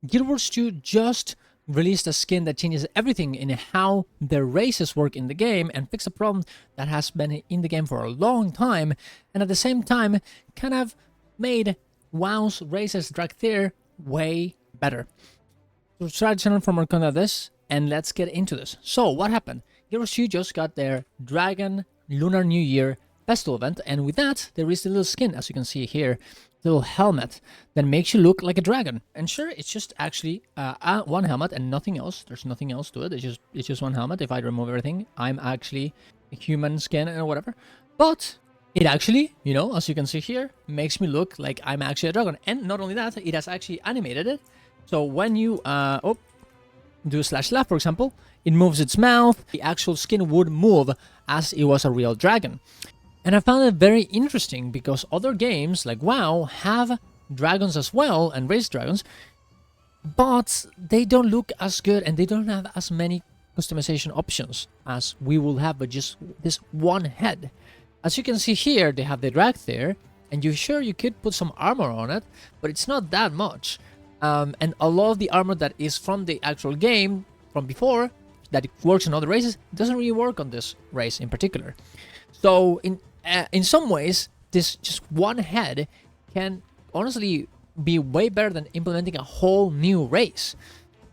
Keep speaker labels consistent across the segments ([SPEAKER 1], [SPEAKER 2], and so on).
[SPEAKER 1] Guild Wars 2 just released a skin that changes everything in how the races work in the game and fix a problem that has been in the game for a long time, and at the same time kind of made WoW's races Drakthir way better. Subscribe to the channel for more content of this, and let's get into this. So what happened? Guild Wars 2 just got their Dragon Lunar New Year festival event, and with that there is a little skin, as you can see here, little helmet that makes you look like a dragon. And sure, it's just actually one helmet and nothing else. There's nothing else to it. It's just one helmet. If I remove everything, I'm actually a human skin or whatever. But it actually, you know, as you can see here, makes me look like I'm actually a dragon. And not only that, it has actually animated it. So when you do slash left, for example, it moves its mouth. The actual skin would move as it was a real dragon. And I found it very interesting because other games like WoW have dragons as well and race dragons, but they don't look as good and they don't have as many customization options as we will have with just this one head. As you can see here, they have the Drakthir, and you could put some armor on it, but it's not that much. And a lot of the armor that is from the actual game from before that works in other races doesn't really work on this race in particular. So in some ways, this just one head can honestly be way better than implementing a whole new race.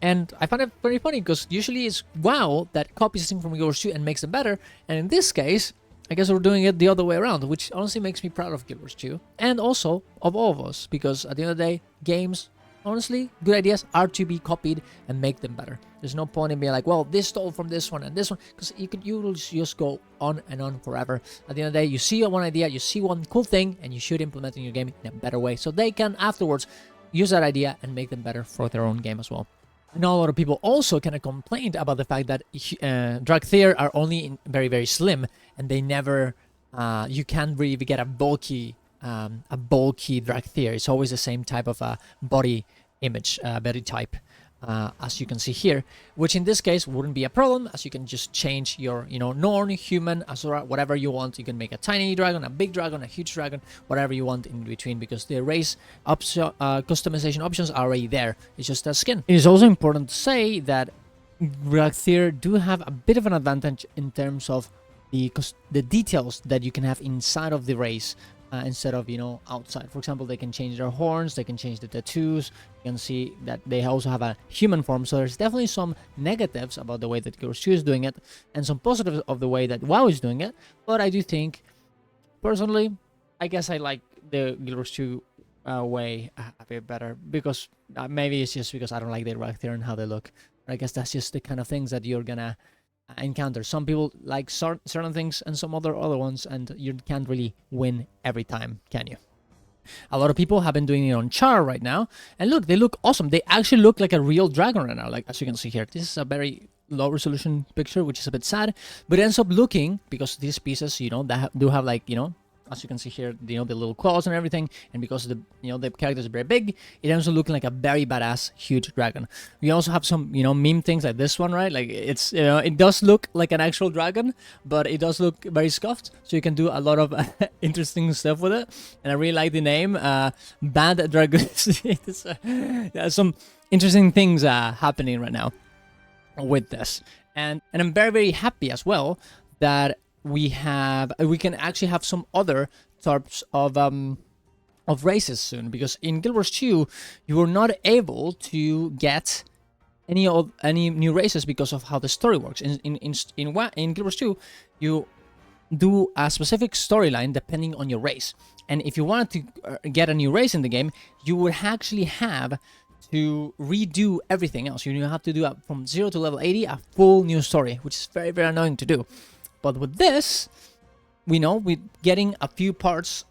[SPEAKER 1] And I find it very funny because usually it's WoW that copies things from Guild Wars 2 and makes them better. And in this case, I guess we're doing it the other way around, which honestly makes me proud of Guild Wars 2 and also of all of us, because at the end of the day, games, honestly, good ideas are to be copied and make them better. There's no point in being like, well, this stole from this one and this one, because you will just go on and on forever. At the end of the day, you see one idea, you see one cool thing, and you should implement it in your game in a better way, so they can afterwards use that idea and make them better for their own game as well. I know a lot of people also kind of complained about the fact that Drakthir are only very, very slim, and they never, you can't really get a bulky Drakthir. It's always the same type of body image, body type, as you can see here, which in this case wouldn't be a problem, as you can just change your, Norn, human, Asura, whatever you want. You can make a tiny dragon, a big dragon, a huge dragon, whatever you want in between, because the race customization options are already there. It's just a skin. It is also important to say that Drakthir do have a bit of an advantage in terms of the details that you can have inside of the race. Instead of outside. For example, they can change their horns, they can change the tattoos. You can see that they also have a human form, so there's definitely some negatives about the way that Guild Wars 2 is doing it and some positives of the way that WoW is doing it. But I do think, personally, I guess I like the Guild Wars 2 way a bit better, because maybe it's just because I don't like the Drakthir and how they look. But I guess that's just the kind of things that you're gonna encounter. Some people like certain things and some other ones, and you can't really win every time, can you? A lot of people have been doing it on Char right now, and look, they look awesome. They actually look like a real dragon right now, like as you can see here. This is a very low resolution picture, which is a bit sad, but it ends up looking, because these pieces, that do have like, as you can see here, the little claws and everything, and because the the characters are very big, it ends up looking like a very badass huge dragon. We also have some meme things like this one, right? Like it's it does look like an actual dragon, but it does look very scuffed, so you can do a lot of interesting stuff with it. And I really like the name Bad Dragon. There's some interesting things happening right now with this, and I'm very, very happy as well that we can actually have some other types of races soon, because in Guild Wars 2 you were not able to get any new races because of how the story works. In Guild Wars 2 you do a specific storyline depending on your race, and if you wanted to get a new race in the game, you would actually have to redo everything else. You have to do from 0 to level 80 a full new story, which is very, very annoying to do. But with this, we're getting a few parts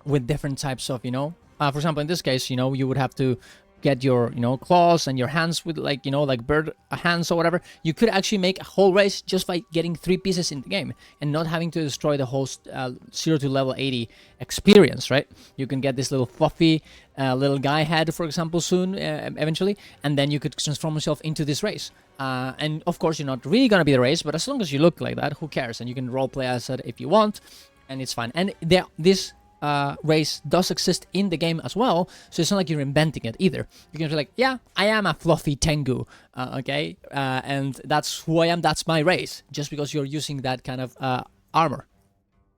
[SPEAKER 1] with different types of, for example, in this case, you would have to get your, claws and your hands with like bird hands or whatever. You could actually make a whole race just by getting 3 pieces in the game and not having to destroy the whole 0 to level 80 experience, right? You can get this little fluffy little guy head, for example, soon, eventually, and then you could transform yourself into this race. And of course, you're not really gonna be the race, but as long as you look like that, who cares? And you can roleplay as it if you want, and it's fine. And this race does exist in the game as well, so it's not like you're inventing it either. You can be like, yeah, I am a fluffy Tengu, okay, and that's who I am, that's my race, just because you're using that kind of armor.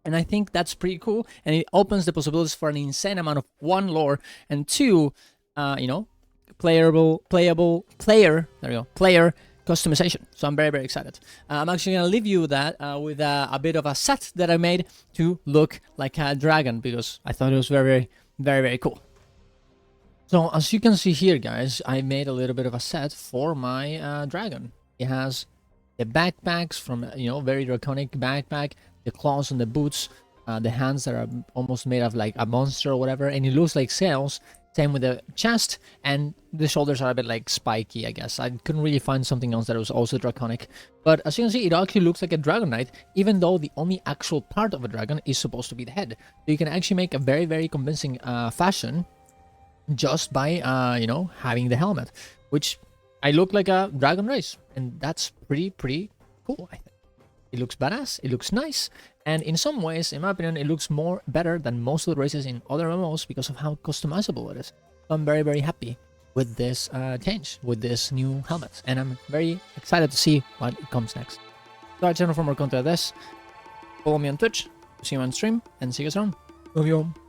[SPEAKER 1] And I think that's pretty cool, and it opens the possibilities for an insane amount of, one, lore, and two, you know, player customization. So I'm very, very excited. I'm actually gonna leave you that with a bit of a set that I made to look like a dragon, because I thought it was very, very, very cool. So as you can see here, guys, I made a little bit of a set for my dragon. It has the backpacks from, you know, very draconic backpack, the claws on the boots, the hands that are almost made of like a monster or whatever, and it looks like sails. Same with the chest, and the shoulders are a bit like spiky, I guess. I couldn't really find something else that was also draconic. But as you can see, it actually looks like a Dragon Knight, even though the only actual part of a dragon is supposed to be the head. So you can actually make a very, very convincing fashion just by, you know, having the helmet, which I look like a dragon race, and that's pretty cool, I think. It looks badass, it looks nice, and in some ways, in my opinion, it looks more better than most of the races in other MMOs because of how customizable it is. So I'm very, very happy with this change, with this new helmet, and I'm very excited to see what comes next. So our channel for more content like this. Follow me on Twitch, see you on stream, and see you guys around. Love you all.